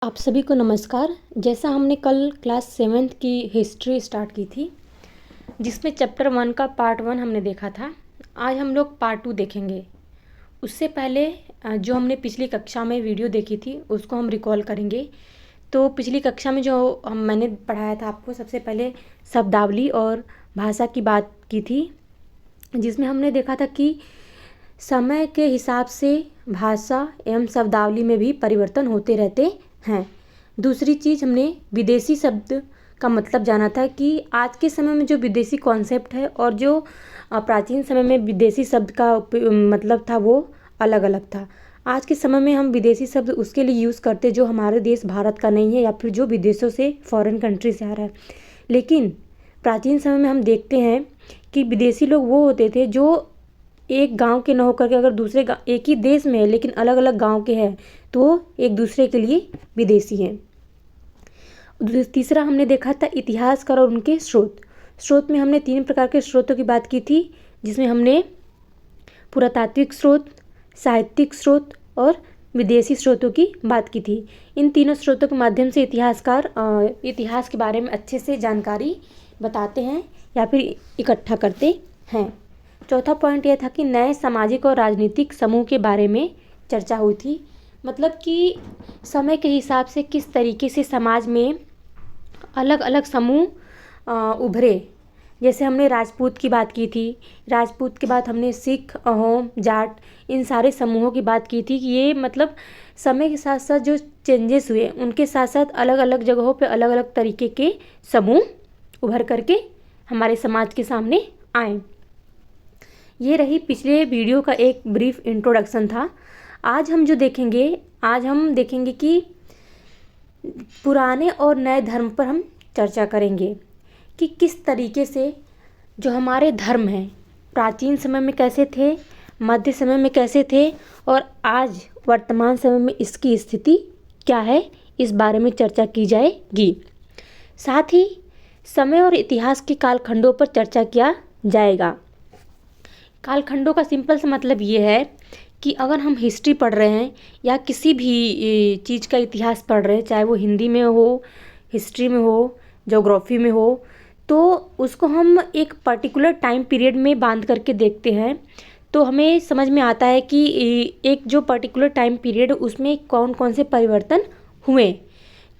आप सभी को नमस्कार। जैसा हमने कल क्लास 7th की हिस्ट्री स्टार्ट की थी, जिसमें चैप्टर 1 का पार्ट 1 हमने देखा था। आज हम लोग पार्ट 2 देखेंगे। उससे पहले जो हमने पिछली कक्षा में वीडियो देखी थी उसको हम रिकॉल करेंगे। तो पिछली कक्षा में जो मैंने पढ़ाया था आपको, सबसे पहले शब्दावली और भाषा की बात की थी, जिसमें हमने देखा था कि समय के हिसाब से भाषा एवं शब्दावली में भी परिवर्तन होते रहते हैं। दूसरी चीज़, हमने विदेशी शब्द का मतलब जाना था कि आज के समय में जो विदेशी कॉन्सेप्ट है और जो प्राचीन समय में विदेशी शब्द का मतलब था वो अलग अलग था। आज के समय में हम विदेशी शब्द उसके लिए यूज़ करते जो हमारे देश भारत का नहीं है या फिर जो विदेशों से फॉरेन कंट्री से आ रहा है। लेकिन प्राचीन समय में हम देखते हैं कि विदेशी लोग वो होते थे जो एक गांव के न होकर के, अगर दूसरे एक ही देश में है लेकिन अलग अलग गांव के हैं, तो वो एक दूसरे के लिए विदेशी हैं। तीसरा हमने देखा था इतिहासकार और उनके स्रोत में हमने 3 प्रकार के स्रोतों की बात की थी, जिसमें हमने पुरातात्विक स्रोत, साहित्यिक स्रोत और विदेशी स्रोतों की बात की थी। इन तीनों स्रोतों के माध्यम से इतिहासकार इतिहास के बारे में अच्छे से जानकारी बताते हैं या फिर इकट्ठा करते हैं। चौथा पॉइंट यह था कि नए सामाजिक और राजनीतिक समूह के बारे में चर्चा हुई थी। मतलब कि समय के हिसाब से किस तरीके से समाज में अलग अलग समूह उभरे। जैसे हमने राजपूत की बात की थी, राजपूत के बाद हमने सिख, अहोम, जाट, इन सारे समूहों की बात की थी कि ये मतलब समय के साथ साथ जो चेंजेस हुए उनके साथ साथ अलग अलग जगहों पे अलग अलग तरीके के समूह उभर करके हमारे समाज के सामने आए। ये रही पिछले वीडियो का एक ब्रीफ इंट्रोडक्शन था। आज हम देखेंगे कि पुराने और नए धर्म पर हम चर्चा करेंगे कि किस तरीके से जो हमारे धर्म हैं प्राचीन समय में कैसे थे, मध्य समय में कैसे थे और आज वर्तमान समय में इसकी स्थिति क्या है, इस बारे में चर्चा की जाएगी। साथ ही समय और इतिहास के कालखंडों पर चर्चा किया जाएगा। कालखंडों का सिंपल सा मतलब ये है कि अगर हम हिस्ट्री पढ़ रहे हैं या किसी भी चीज़ का इतिहास पढ़ रहे हैं, चाहे वो हिंदी में हो, हिस्ट्री में हो, ज्योग्राफी में हो, तो उसको हम एक पर्टिकुलर टाइम पीरियड में बांध करके देखते हैं तो हमें समझ में आता है कि एक जो पर्टिकुलर टाइम पीरियड उसमें कौन कौन से परिवर्तन हुए।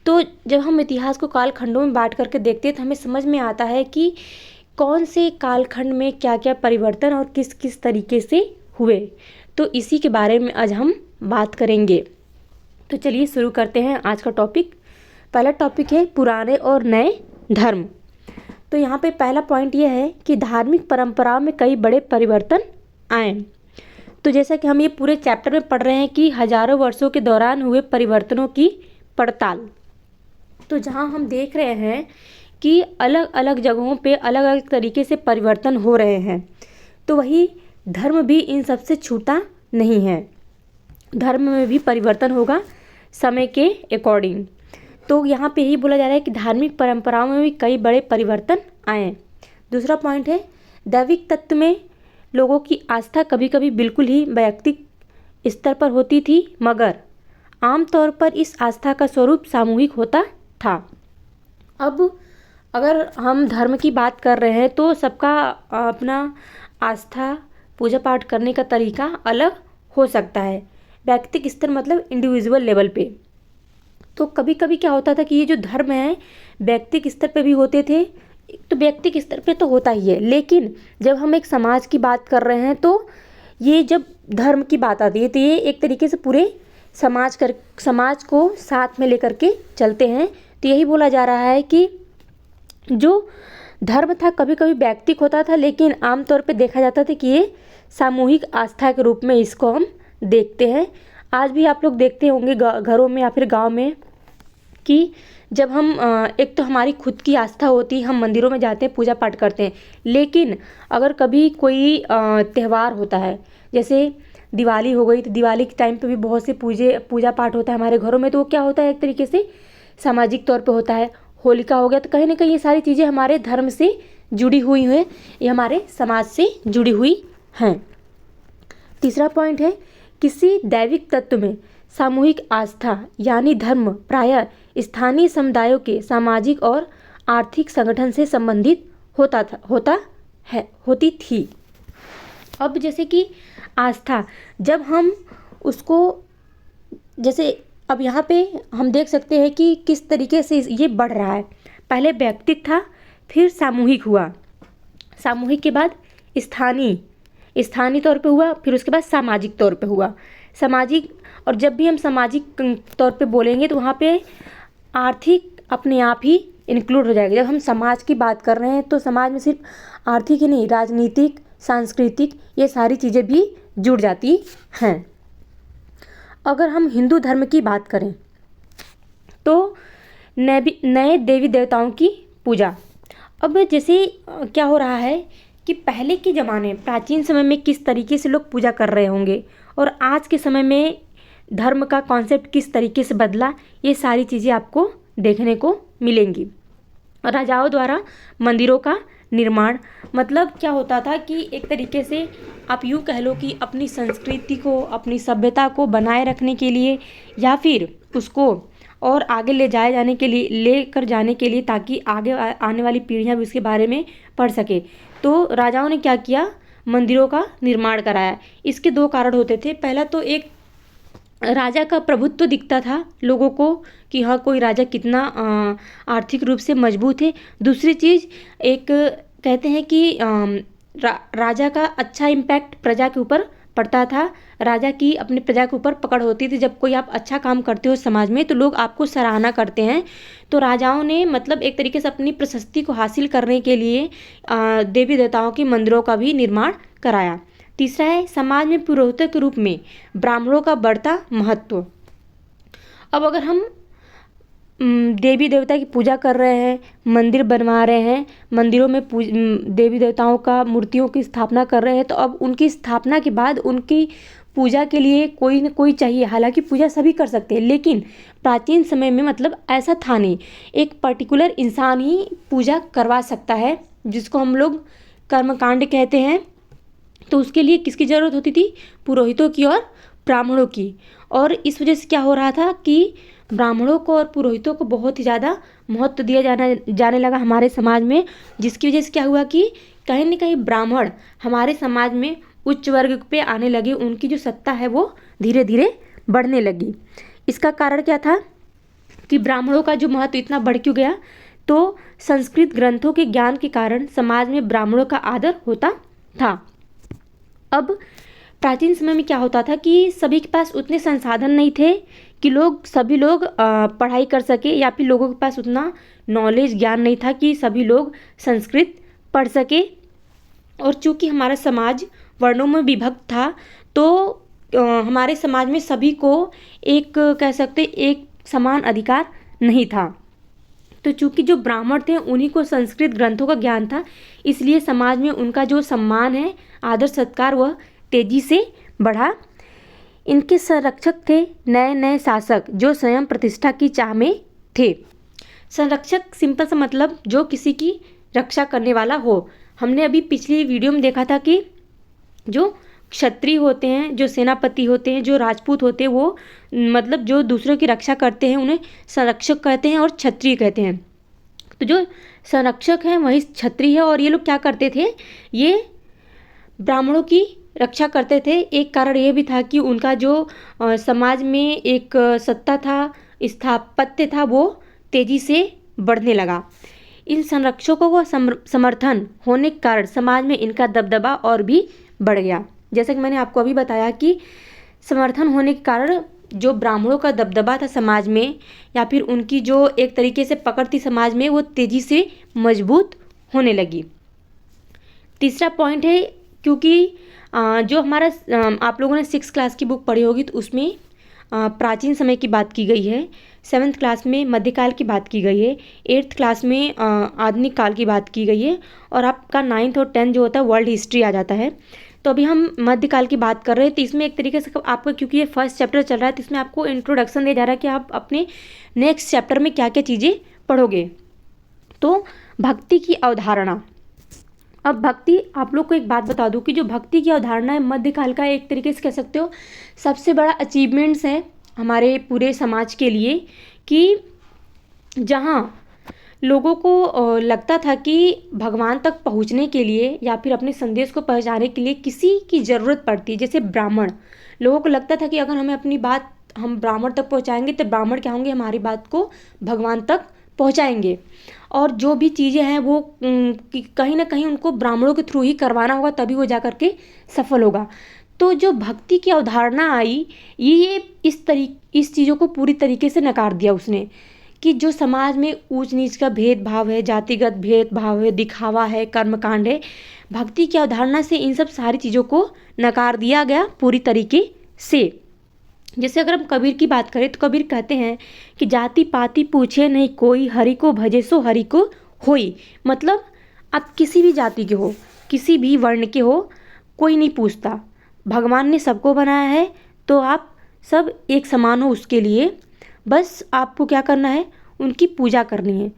तो जब हम इतिहास को कालखंडों में बांट करके देखते हैं तो हमें समझ में आता है कि कौन से कालखंड में क्या क्या परिवर्तन और किस किस तरीके से हुए। तो इसी के बारे में आज हम बात करेंगे। तो चलिए शुरू करते हैं आज का टॉपिक। पहला टॉपिक है पुराने और नए धर्म। तो यहाँ पे पहला पॉइंट ये है कि धार्मिक परंपराओं में कई बड़े परिवर्तन आए। तो जैसा कि हम ये पूरे चैप्टर में पढ़ रहे हैं कि हजारों वर्षों के दौरान हुए परिवर्तनों की पड़ताल। तो जहाँ हम देख रहे हैं कि अलग अलग जगहों पे अलग अलग तरीके से परिवर्तन हो रहे हैं, तो वही धर्म भी इन सबसे छूटा नहीं है। धर्म में भी परिवर्तन होगा समय के अकॉर्डिंग। तो यहाँ पे यही बोला जा रहा है कि धार्मिक परंपराओं में भी कई बड़े परिवर्तन आए। दूसरा पॉइंट है दैविक तत्व में लोगों की आस्था कभी कभी बिल्कुल ही वैयक्तिक स्तर पर होती थी, मगर आमतौर पर इस आस्था का स्वरूप सामूहिक होता था। अब अगर हम धर्म की बात कर रहे हैं तो सबका अपना आस्था पूजा पाठ करने का तरीका अलग हो सकता है। व्यक्तिगत स्तर मतलब इंडिविजुअल लेवल पे। तो कभी कभी क्या होता था कि ये जो धर्म है व्यक्तिगत स्तर पे भी होते थे। तो व्यक्तिगत स्तर पे तो होता ही है, लेकिन जब हम एक समाज की बात कर रहे हैं तो ये जब धर्म की बात आती है तो ये एक तरीके से पूरे समाज को साथ में लेकर के चलते हैं। तो यही बोला जा रहा है कि जो धर्म था कभी कभी व्यक्तिगत होता था, लेकिन आमतौर पे देखा जाता था कि ये सामूहिक आस्था के रूप में इसको हम देखते हैं। आज भी आप लोग देखते होंगे घरों में या फिर गांव में कि जब हम एक तो हमारी खुद की आस्था होती है, हम मंदिरों में जाते हैं, पूजा पाठ करते हैं, लेकिन अगर कभी कोई त्यौहार होता है, जैसे दिवाली हो गई, तो दिवाली के टाइम पे भी बहुत से पूजा पाठ होता है हमारे घरों में। तो वो क्या होता है, एक तरीके से सामाजिक तौर पे होता है। होलिका हो गया, तो कहीं ना कहीं ये सारी चीज़ें हमारे धर्म से जुड़ी हुई हैं, ये हमारे समाज से जुड़ी हुई हैं। तीसरा पॉइंट है किसी दैविक तत्व में सामूहिक आस्था यानी धर्म प्रायः स्थानीय समुदायों के सामाजिक और आर्थिक संगठन से संबंधित होती थी। अब जैसे कि आस्था, जब हम उसको, जैसे अब यहाँ पे हम देख सकते हैं कि किस तरीके से ये बढ़ रहा है। पहले व्यक्तिक था, फिर सामूहिक हुआ, सामूहिक के बाद स्थानीय तौर पे हुआ, फिर उसके बाद सामाजिक तौर पे हुआ, सामाजिक। और जब भी हम सामाजिक तौर पे बोलेंगे तो वहाँ पे आर्थिक अपने आप ही इंक्लूड हो जाएगा। जब हम समाज की बात कर रहे हैं तो समाज में सिर्फ आर्थिक ही नहीं, राजनीतिक, सांस्कृतिक, ये सारी चीज़ें भी जुड़ जाती हैं। अगर हम हिंदू धर्म की बात करें तो नए देवी देवताओं की पूजा। अब जैसे क्या हो रहा है कि पहले के ज़माने, प्राचीन समय में किस तरीके से लोग पूजा कर रहे होंगे और आज के समय में धर्म का कॉन्सेप्ट किस तरीके से बदला, ये सारी चीज़ें आपको देखने को मिलेंगी। राजाओं द्वारा मंदिरों का निर्माण, मतलब क्या होता था कि एक तरीके से आप यूँ कह लो कि अपनी संस्कृति को, अपनी सभ्यता को बनाए रखने के लिए या फिर उसको और आगे लेकर जाने के लिए ताकि आगे आने वाली पीढ़ियाँ भी उसके बारे में पढ़ सके, तो राजाओं ने क्या किया, मंदिरों का निर्माण कराया। इसके दो कारण होते थे। पहला तो एक राजा का प्रभुत्व दिखता था लोगों को कि हाँ, कोई राजा कितना आर्थिक रूप से मजबूत है। दूसरी चीज़, एक कहते हैं कि राजा का अच्छा इम्पैक्ट प्रजा के ऊपर पड़ता था। राजा की अपनी प्रजा के ऊपर पकड़ होती थी। जब कोई आप अच्छा काम करते हो समाज में तो लोग आपको सराहना करते हैं। तो राजाओं ने मतलब एक तरीके से अपनी प्रशस्ति को हासिल करने के लिए देवी देवताओं के मंदिरों का भी निर्माण कराया। तीसरा है समाज में पुरोहितों के रूप में ब्राह्मणों का बढ़ता महत्व। अब अगर हम देवी देवता की पूजा कर रहे हैं, मंदिर बनवा रहे हैं, मंदिरों में देवी देवताओं का मूर्तियों की स्थापना कर रहे हैं, तो अब उनकी स्थापना के बाद उनकी पूजा के लिए कोई न कोई चाहिए। हालांकि पूजा सभी कर सकते हैं, लेकिन प्राचीन समय में मतलब ऐसा था नहीं, एक पर्टिकुलर इंसान ही पूजा करवा सकता है, जिसको हम लोग कर्मकांड कहते हैं। तो उसके लिए किसकी ज़रूरत होती थी, पुरोहितों की और ब्राह्मणों की। और इस वजह से क्या हो रहा था कि ब्राह्मणों को और पुरोहितों को बहुत ही ज़्यादा महत्व दिया जाने लगा हमारे समाज में, जिसकी वजह से क्या हुआ कि कहीं न कहीं ब्राह्मण हमारे समाज में उच्च वर्ग पे आने लगे। उनकी जो सत्ता है वो धीरे धीरे बढ़ने लगी। इसका कारण क्या था कि ब्राह्मणों का जो महत्व इतना बढ़ क्यों गया, तो संस्कृत ग्रंथों के ज्ञान के कारण समाज में ब्राह्मणों का आदर होता था। अब प्राचीन समय में क्या होता था कि सभी के पास उतने संसाधन नहीं थे कि सभी लोग पढ़ाई कर सके, या फिर लोगों के पास उतना नॉलेज ज्ञान नहीं था कि सभी लोग संस्कृत पढ़ सके। और चूंकि हमारा समाज वर्णों में विभक्त था, तो हमारे समाज में सभी को एक कह सकते एक समान अधिकार नहीं था। तो चूंकि जो ब्राह्मण थे उन्हीं को संस्कृत ग्रंथों का ज्ञान था, इसलिए समाज में उनका जो सम्मान है, आदर सत्कार, वह तेजी से बढ़ा। इनके संरक्षक थे नए नए शासक जो स्वयं प्रतिष्ठा की चाह में थे। संरक्षक सिंपल सा मतलब जो किसी की रक्षा करने वाला हो। हमने अभी पिछली वीडियो में देखा था कि जो क्षत्रिय होते हैं, जो सेनापति होते हैं, जो राजपूत होते हैं, वो मतलब जो दूसरों की रक्षा करते हैं उन्हें संरक्षक कहते हैं और क्षत्रिय कहते हैं। तो जो संरक्षक हैं वही क्षत्रिय है। और ये लोग क्या करते थे, ये ब्राह्मणों की रक्षा करते थे। एक कारण ये भी था कि उनका जो समाज में एक सत्ता था, स्थापत्य था, वो तेजी से बढ़ने लगा। इन संरक्षकों को समर्थन होने के कारण समाज में इनका दबदबा और भी बढ़ गया। जैसा कि मैंने आपको अभी बताया कि समर्थन होने के कारण जो ब्राह्मणों का दबदबा था समाज में, या फिर उनकी जो एक तरीके से पकड़ थी समाज में, वो तेजी से मजबूत होने लगी। तीसरा पॉइंट है, क्योंकि जो हमारा आप लोगों ने 6th क्लास की बुक पढ़ी होगी तो उसमें प्राचीन समय की बात की गई है, 7th क्लास में मध्यकाल की बात की गई है, 8th क्लास में आधुनिक काल की बात की गई है, और आपका 9th और 10th जो होता है वर्ल्ड हिस्ट्री आ जाता है। तो अभी हम मध्यकाल की बात कर रहे हैं। तो इसमें एक तरीके से आपका, क्योंकि ये फर्स्ट चैप्टर चल रहा है, तो इसमें आपको इंट्रोडक्शन दिया जा रहा है कि आप अपने नेक्स्ट चैप्टर में क्या क्या चीज़ें पढ़ोगे। तो भक्ति की अवधारणा। अब भक्ति, आप लोग को एक बात बता दूं कि जो भक्ति की अवधारणा है मध्यकाल का एक तरीके से कह सकते हो सबसे बड़ा अचीवमेंट्स है हमारे पूरे समाज के लिए कि जहाँ लोगों को लगता था कि भगवान तक पहुँचने के लिए या फिर अपने संदेश को पहुँचाने के लिए किसी की ज़रूरत पड़ती है। जैसे ब्राह्मण, लोगों को लगता था कि अगर हमें अपनी बात हम ब्राह्मण तक पहुँचाएंगे तो ब्राह्मण क्या होंगे, हमारी बात को भगवान तक पहुँचाएंगे। और जो भी चीज़ें हैं वो कहीं ना कहीं उनको ब्राह्मणों के थ्रू ही करवाना होगा, तभी वो जा कर के सफल होगा। तो जो भक्ति की अवधारणा आई, ये इस चीज़ों को पूरी तरीके से नकार दिया उसने कि जो समाज में ऊंच नीच का भेदभाव है, जातिगत भेदभाव है, दिखावा है, कर्मकांड है, भक्ति की अवधारणा से इन सब सारी चीज़ों को नकार दिया गया पूरी तरीके से। जैसे अगर हम कबीर की बात करें तो कबीर कहते हैं कि जाति पाति पूछे नहीं कोई, हरि को भजे सो हरि को होई। मतलब आप किसी भी जाति के हो, किसी भी वर्ण के हो, कोई नहीं पूछता। भगवान ने सबको बनाया है तो आप सब एक समान हो उसके लिए। बस आपको क्या करना है, उनकी पूजा करनी है।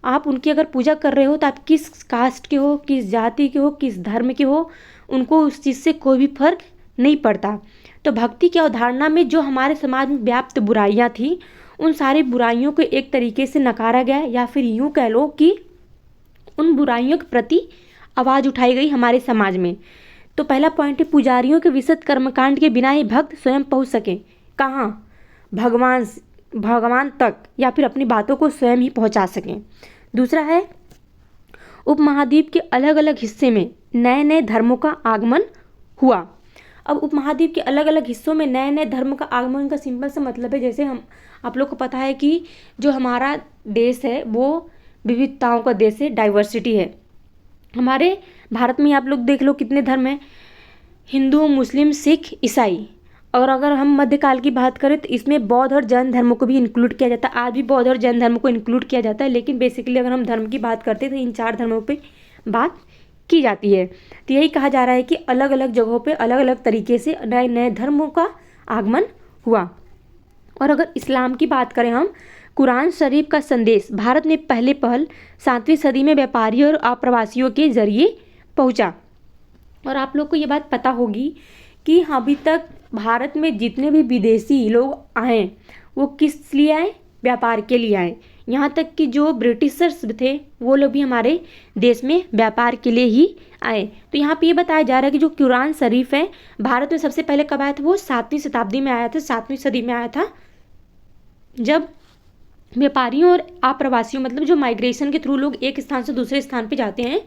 आप उनकी अगर पूजा कर रहे हो तो आप किस कास्ट के हो, किस जाति के हो, किस धर्म के हो, उनको उस चीज़ से कोई भी फर्क नहीं पड़ता। तो भक्ति की अवधारणा में जो हमारे समाज में व्याप्त बुराइयां थी, उन सारी बुराइयों को एक तरीके से नकारा गया, या फिर यूँ कह लो कि उन बुराइयों के प्रति आवाज़ उठाई गई हमारे समाज में। तो पहला पॉइंट है, पुजारियों के विशद कर्मकांड के बिना ही भक्त स्वयं पहुँच सकें। कहाँ? भगवान तक, या फिर अपनी बातों को स्वयं ही पहुंचा सकें। दूसरा है, उपमहाद्वीप के अलग अलग हिस्से में नए नए धर्मों का आगमन हुआ। अब उपमहाद्वीप के अलग अलग हिस्सों में नए नए धर्म का आगमन का सिंपल सा मतलब है, जैसे आप लोग को पता है कि जो हमारा देश है वो विविधताओं का देश है, डाइवर्सिटी है। हमारे भारत में आप लोग देख लो कितने धर्म हैं, हिंदू, मुस्लिम, सिख, ईसाई। और अगर हम मध्यकाल की बात करें तो इसमें बौद्ध और जैन धर्म को भी इंक्लूड किया जाता है। आज भी बौद्ध और जैन धर्म को इंक्लूड किया जाता है, लेकिन बेसिकली अगर हम धर्म की बात करते हैं तो इन 4 धर्मों पे बात की जाती है। तो यही कहा जा रहा है कि अलग अलग जगहों पे अलग अलग तरीके से नए नए धर्मों का आगमन हुआ। और अगर इस्लाम की बात करें हम, कुरान शरीफ का संदेश भारत में पहले पहल 7वीं सदी में व्यापारियों और अप्रवासियों के जरिए पहुँचा। और आप लोग को ये बात पता होगी कि अभी तक भारत में जितने भी विदेशी लोग आए वो किस लिए आए, व्यापार के लिए आए। यहाँ तक कि जो ब्रिटिशर्स थे वो लोग भी हमारे देश में व्यापार के लिए ही आए। तो यहाँ पे ये बताया जा रहा है कि जो कुरान शरीफ है भारत में सबसे पहले कब आया था, वो 7वीं शताब्दी में आया था, 7वीं सदी में आया था, जब व्यापारियों और अप्रवासियों मतलब जो माइग्रेशन के थ्रू लोग एक स्थान से दूसरे स्थान पे जाते हैं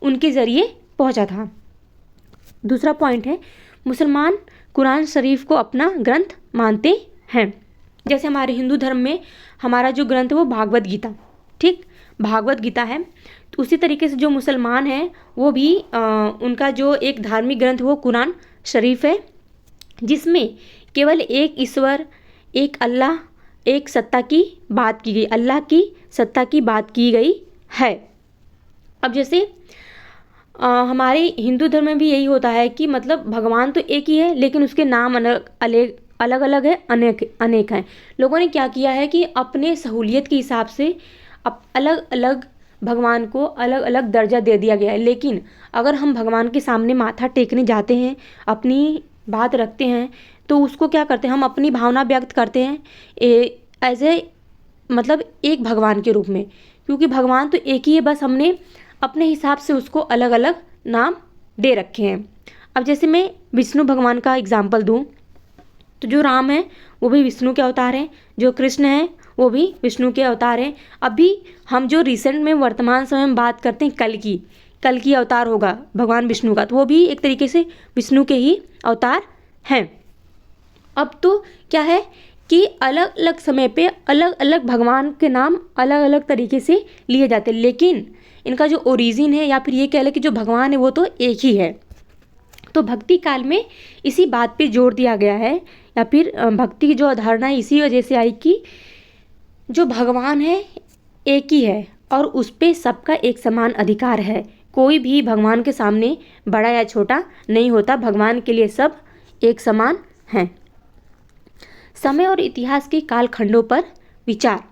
उनके ज़रिए पहुँचा था। दूसरा पॉइंट है, मुसलमान कुरान शरीफ को अपना ग्रंथ मानते हैं। जैसे हमारे हिंदू धर्म में हमारा जो ग्रंथ है वो भागवत गीता, ठीक, भागवत गीता है। तो उसी तरीके से जो मुसलमान हैं वो भी उनका जो एक धार्मिक ग्रंथ वो कुरान शरीफ है, जिसमें केवल एक ईश्वर, एक अल्लाह, एक सत्ता की बात की गई, अल्लाह की सत्ता की बात की गई है। अब जैसे हमारे हिंदू धर्म में भी यही होता है कि मतलब भगवान तो एक ही है लेकिन उसके नाम अलग अलग है, अनेक हैं। लोगों ने क्या किया है कि अपने सहूलियत के हिसाब से अलग अलग भगवान को अलग अलग दर्जा दे दिया गया है। लेकिन अगर हम भगवान के सामने माथा टेकने जाते हैं, अपनी बात रखते हैं, तो उसको क्या करते हैं, हम अपनी भावना व्यक्त करते हैं एज ए मतलब एक भगवान के रूप में, क्योंकि भगवान तो एक ही है, बस हमने अपने हिसाब से उसको अलग अलग नाम दे रखे हैं। अब जैसे मैं विष्णु भगवान का एग्जाम्पल दूँ तो जो राम है वो भी विष्णु के अवतार हैं, जो कृष्ण हैं वो भी विष्णु के अवतार हैं। अभी हम जो रिसेंट में वर्तमान समय में बात करते हैं कल की अवतार होगा भगवान विष्णु का, तो वो भी एक तरीके से विष्णु के ही अवतार हैं। अब तो क्या है कि अलग अलग समय पे अलग अलग भगवान के नाम अलग अलग तरीके से लिए जाते हैं, लेकिन इनका जो ओरिजिन है या फिर ये कह लें कि जो भगवान है वो तो एक ही है। तो भक्ति काल में इसी बात पे जोर दिया गया है, या फिर भक्ति की जो अवधारणा इसी वजह से आई कि जो भगवान है एक ही है और उस पे सबका एक समान अधिकार है। कोई भी भगवान के सामने बड़ा या छोटा नहीं होता, भगवान के लिए सब एक समान हैं। समय और इतिहास के कालखंडों पर विचार।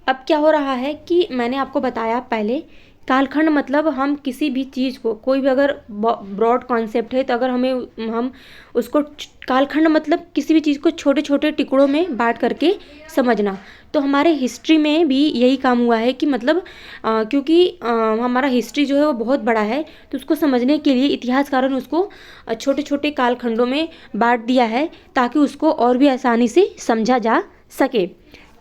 अब क्या हो रहा है कि मैंने आपको बताया पहले कालखंड मतलब हम किसी भी चीज़ को, कोई भी अगर ब्रॉड कॉन्सेप्ट है तो अगर हम उसको कालखंड मतलब किसी भी चीज़ को छोटे छोटे टुकड़ों में बांट करके समझना। तो हमारे हिस्ट्री में भी यही काम हुआ है कि मतलब क्योंकि हमारा हिस्ट्री जो है वो बहुत बड़ा है, तो उसको समझने के लिए इतिहासकारों ने उसको छोटे छोटे कालखंडों में बांट दिया है ताकि उसको और भी आसानी से समझा जा सके।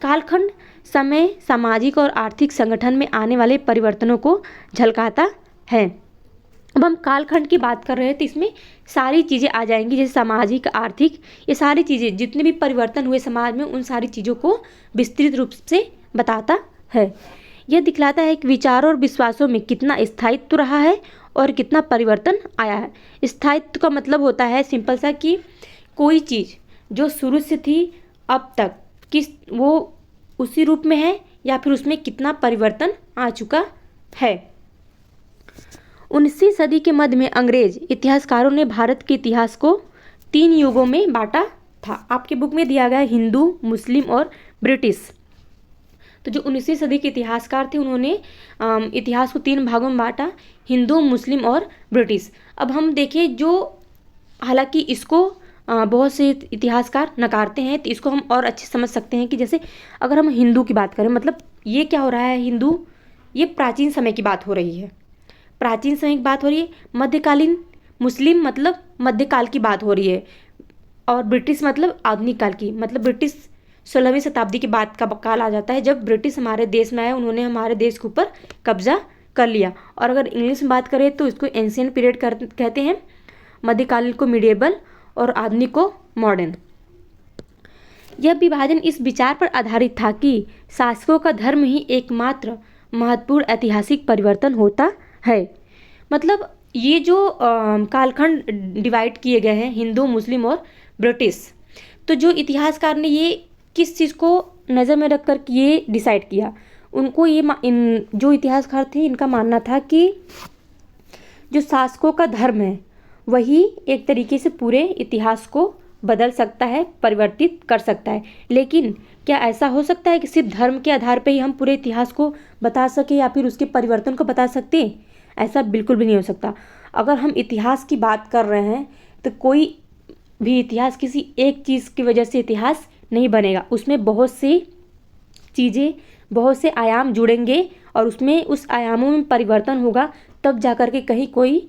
कालखंड समय, सामाजिक और आर्थिक संगठन में आने वाले परिवर्तनों को झलकाता है। अब हम कालखंड की बात कर रहे हैं तो इसमें सारी चीज़ें आ जाएंगी, जैसे सामाजिक, आर्थिक, ये सारी चीज़ें जितने भी परिवर्तन हुए समाज में उन सारी चीज़ों को विस्तृत रूप से बताता है। यह दिखलाता है कि विचारों और विश्वासों में कितना स्थायित्व रहा है और कितना परिवर्तन आया है। स्थायित्व का मतलब होता है सिंपल सा कि कोई चीज़ जो शुरू से थी अब तक किस वो उसी रूप में है या फिर उसमें कितना परिवर्तन आ चुका है। 19वीं सदी के मध्य में अंग्रेज इतिहासकारों ने भारत के इतिहास को 3 युगों में बांटा था। आपके बुक में दिया गया है हिंदू, मुस्लिम और ब्रिटिश। तो जो 19वीं सदी के इतिहासकार थे उन्होंने इतिहास को 3 भागों में बांटा, हिंदू, मुस्लिम और ब्रिटिश। अब हम देखें जो हालांकि इसको बहुत से इतिहासकार नकारते हैं, तो इसको हम और अच्छे समझ सकते हैं कि जैसे अगर हम हिंदू की बात करें, मतलब ये क्या हो रहा है, हिंदू ये प्राचीन समय की बात हो रही है, प्राचीन समय की बात हो रही है। मध्यकालीन, मुस्लिम मतलब मध्यकाल की बात हो रही है, और ब्रिटिश मतलब आधुनिक काल की, मतलब ब्रिटिश 16वीं शताब्दी के बाद का काल आ जाता है जब ब्रिटिश हमारे देश में आए, उन्होंने हमारे देश के ऊपर कब्जा कर लिया। और अगर इंग्लिश में बात करें तो इसको एंशिएंट पीरियड कहते हैं, मध्यकालीन को मिडिएबल और आधुनिक को मॉडर्न। यह विभाजन इस विचार पर आधारित था कि शासकों का धर्म ही एकमात्र महत्वपूर्ण ऐतिहासिक परिवर्तन होता है। मतलब ये जो कालखंड डिवाइड किए गए हैं, हिंदू, मुस्लिम और ब्रिटिश, तो जो इतिहासकार ने ये किस चीज़ को नज़र में रख कर ये डिसाइड किया, उनको ये जो इतिहासकार थे इनका मानना था कि जो शासकों का धर्म है वही एक तरीके से पूरे इतिहास को बदल सकता है, परिवर्तित कर सकता है। लेकिन क्या ऐसा हो सकता है कि सिर्फ धर्म के आधार पर ही हम पूरे इतिहास को बता सके या फिर उसके परिवर्तन को बता सकते हैं? ऐसा बिल्कुल भी नहीं हो सकता। अगर हम इतिहास की बात कर रहे हैं तो कोई भी इतिहास किसी एक चीज़ की वजह से इतिहास नहीं बनेगा, उसमें बहुत सी चीज़ें, बहुत से आयाम जुड़ेंगे और उसमें उस आयामों में परिवर्तन होगा, तब जाकर के कहीं कोई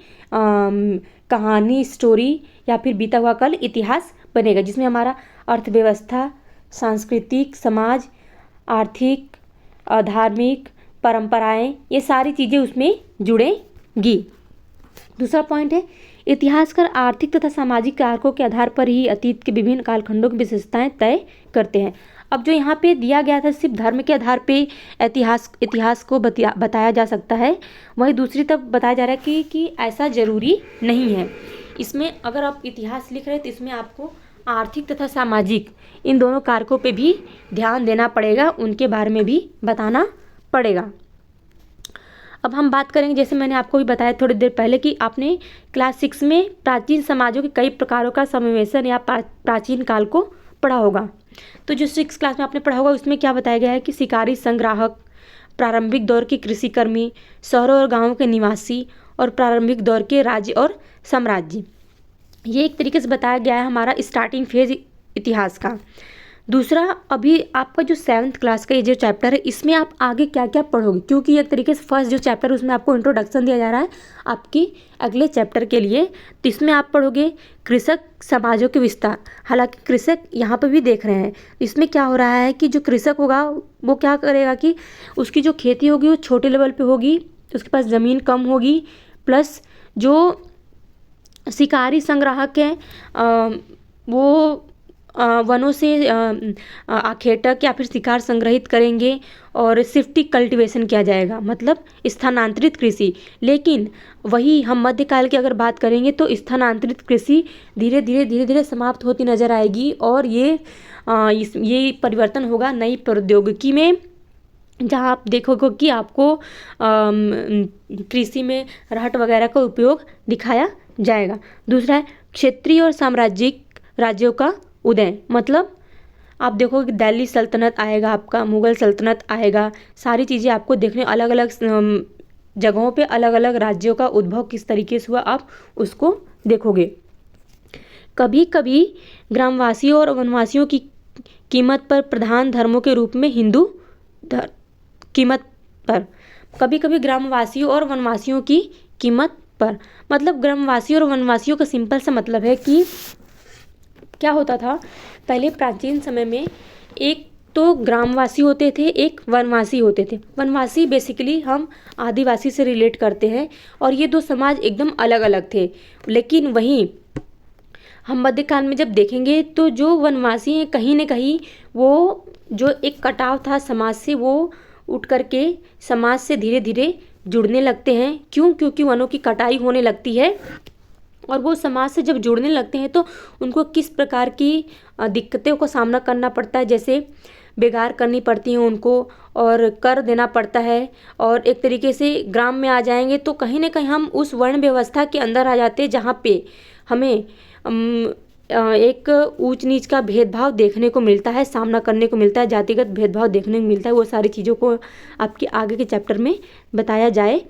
कहानी, स्टोरी या फिर बीता हुआ कल इतिहास बनेगा, जिसमें हमारा अर्थव्यवस्था, सांस्कृतिक, समाज, आर्थिक, धार्मिक, परंपराएं, ये सारी चीज़ें उसमें जुड़ेंगी। दूसरा पॉइंट है, इतिहासकार आर्थिक तथा सामाजिक कारकों के आधार पर ही अतीत के विभिन्न कालखंडों की विशेषताएं तय करते हैं। अब जो यहाँ पे दिया गया था सिर्फ धर्म के आधार पे इतिहास को बताया जा सकता है, वहीं दूसरी तरफ बताया जा रहा है कि ऐसा ज़रूरी नहीं है। इसमें अगर आप इतिहास लिख रहे हैं तो इसमें आपको आर्थिक तथा सामाजिक इन दोनों कारकों पे भी ध्यान देना पड़ेगा, उनके बारे में भी बताना पड़ेगा। अब हम बात करेंगे, जैसे मैंने आपको भी बताया थोड़ी देर पहले कि आपने क्लास 6 में प्राचीन समाजों के कई प्रकारों का समावेशन या प्राचीन काल को पढ़ा होगा। तो जो 6 क्लास में आपने पढ़ा होगा उसमें क्या बताया गया है कि शिकारी, संग्राहक, प्रारंभिक दौर के कृषिकर्मी, शहरों और गाँवों के निवासी और प्रारंभिक दौर के राज्य और साम्राज्य, ये एक तरीके से बताया गया है हमारा स्टार्टिंग फेज इतिहास का। दूसरा, अभी आपका जो 7th क्लास का ये जो चैप्टर है इसमें आप आगे क्या क्या पढ़ोगे, क्योंकि एक तरीके से फर्स्ट जो चैप्टर है उसमें आपको इंट्रोडक्शन दिया जा रहा है आपकी अगले चैप्टर के लिए। तो इसमें आप पढ़ोगे कृषक समाजों के विस्तार। हालांकि कृषक यहाँ पर भी देख रहे हैं, इसमें क्या हो रहा है कि जो कृषक होगा वो क्या करेगा कि उसकी जो खेती होगी वो छोटे लेवल पर होगी, उसके पास ज़मीन कम होगी, प्लस जो शिकारी संग्राहक हैं वो वनों से आखेटक या फिर शिकार संग्रहित करेंगे और सिफ्टिक कल्टीवेशन किया जाएगा, मतलब स्थानांतरित कृषि। लेकिन वही हम मध्यकाल की अगर बात करेंगे तो स्थानांतरित कृषि धीरे धीरे समाप्त होती नज़र आएगी और ये परिवर्तन होगा नई प्रौद्योगिकी में, जहाँ आप देखोगे कि आपको कृषि में रहट वगैरह का उपयोग दिखाया जाएगा। दूसरा है क्षेत्रीय और साम्राज्यिक राज्यों का उदय, मतलब आप देखोगे दिल्ली सल्तनत आएगा, आपका मुग़ल सल्तनत आएगा, सारी चीज़ें आपको देखने अलग अलग जगहों पे अलग अलग राज्यों का उद्भव किस तरीके से हुआ आप उसको देखोगे। कभी कभी ग्रामवासियों और वनवासियों की कीमत पर प्रधान धर्मों के रूप में हिंदू कीमत पर, कभी कभी ग्रामवासियों और वनवासियों की कीमत पर, मतलब ग्रामवासियों और वनवासियों का सिंपल सा मतलब है कि क्या होता था पहले प्राचीन समय में, एक तो ग्रामवासी होते थे, एक वनवासी होते थे। वनवासी बेसिकली हम आदिवासी से रिलेट करते हैं और ये दो समाज एकदम अलग अलग थे। लेकिन वहीं हम मध्यकाल में जब देखेंगे तो जो वनवासी हैं कहीं ना कहीं वो जो एक कटाव था समाज से, वो उठ करके समाज से धीरे धीरे जुड़ने लगते हैं। क्यों? क्योंकि वनों की कटाई होने लगती है और वो समाज से जब जुड़ने लगते हैं तो उनको किस प्रकार की दिक्कतों का सामना करना पड़ता है, जैसे बेगार करनी पड़ती हैं उनको और कर देना पड़ता है। और एक तरीके से ग्राम में आ जाएंगे तो कहीं ना कहीं हम उस वर्ण व्यवस्था के अंदर आ जाते हैं जहाँ पे हमें एक ऊंच नीच का भेदभाव देखने को मिलता है, सामना करने को मिलता है, जातिगत भेदभाव देखने को मिलता है। वो सारी चीज़ों को आपके आगे के चैप्टर में बताया जाए।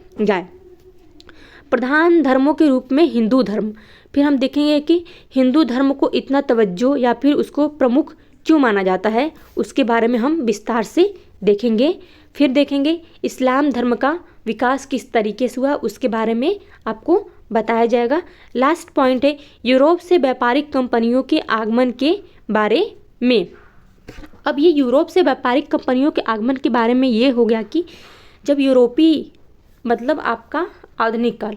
प्रधान धर्मों के रूप में हिंदू धर्म, फिर हम देखेंगे कि हिंदू धर्म को इतना तवज्जो या फिर उसको प्रमुख क्यों माना जाता है, उसके बारे में हम विस्तार से देखेंगे। फिर देखेंगे इस्लाम धर्म का विकास किस तरीके से हुआ, उसके बारे में आपको बताया जाएगा। लास्ट पॉइंट है यूरोप से व्यापारिक कंपनियों के आगमन के बारे में। अब ये यूरोप से व्यापारिक कंपनियों के आगमन के बारे में ये हो गया कि जब यूरोपी, मतलब आपका आधुनिक काल,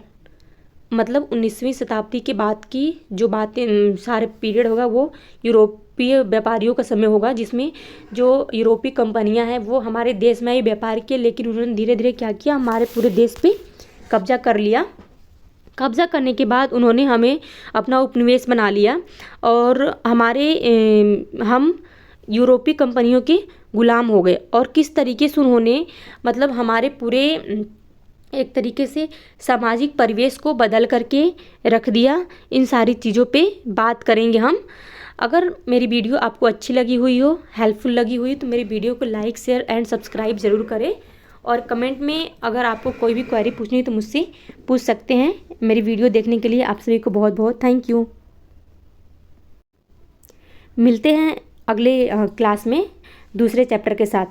मतलब 19वीं शताब्दी के बाद की जो बातें सारे पीरियड होगा वो यूरोपीय व्यापारियों का समय होगा, जिसमें जो यूरोपीय कंपनियां हैं वो हमारे देश में ही व्यापार किए, लेकिन उन्होंने धीरे धीरे क्या किया, हमारे पूरे देश पे कब्जा कर लिया। कब्जा करने के बाद उन्होंने हमें अपना उपनिवेश बना लिया और हम यूरोपीय कंपनियों के गुलाम हो गए। और किस तरीके से उन्होंने मतलब हमारे पूरे एक तरीके से सामाजिक परिवेश को बदल करके रख दिया, इन सारी चीज़ों पे बात करेंगे हम। अगर मेरी वीडियो आपको अच्छी लगी हुई हो, हेल्पफुल लगी हुई तो मेरी वीडियो को लाइक शेयर एंड सब्सक्राइब ज़रूर करें और कमेंट में अगर आपको कोई भी क्वेरी पूछनी है तो मुझसे पूछ सकते हैं। मेरी वीडियो देखने के लिए आप सभी को बहुत बहुत थैंक यू। मिलते हैं अगले क्लास में दूसरे चैप्टर के साथ।